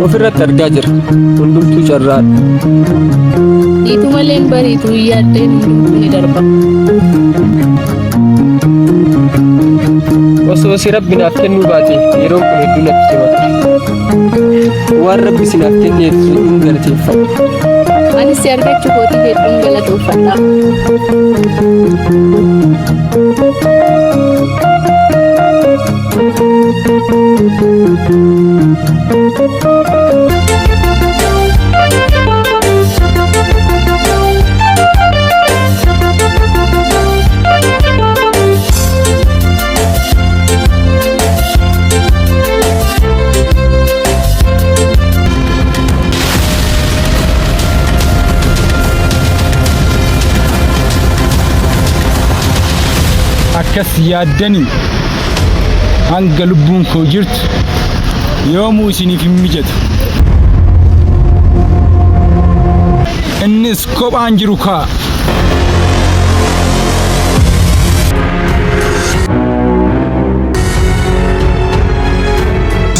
ofirratti argaa jira. Hundumtuu carraadha. Itu maleen bariitu yaaddeen hundumtuu ni darba. Osoo si rabbi naaf kennuu baate yeroon kun hedduu natti simata. Waan rabbi si naaf kenneef hedduun galateeffadha. Anis si argachuu kootii hedduun galateeffadha. Akkas yaaddanii hanga lubbuun koo jirtu yoomuu isiniif hin mijatu. Innis kophaan jiru kaa.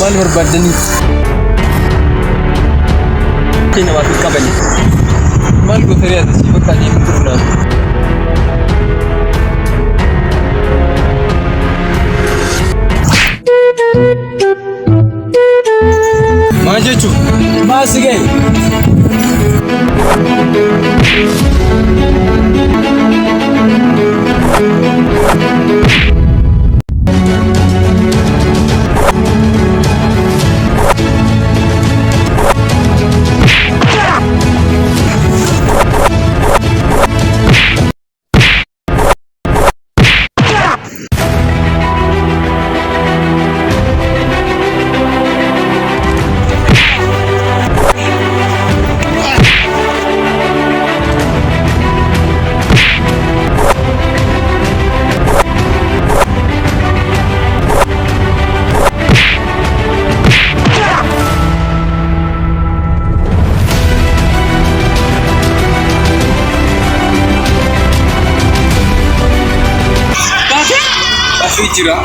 Maal barbaadanii? Kina waa fi qabani. Maal gootanii asii bakka deemu turnaaf? Majechu, masige. Jira.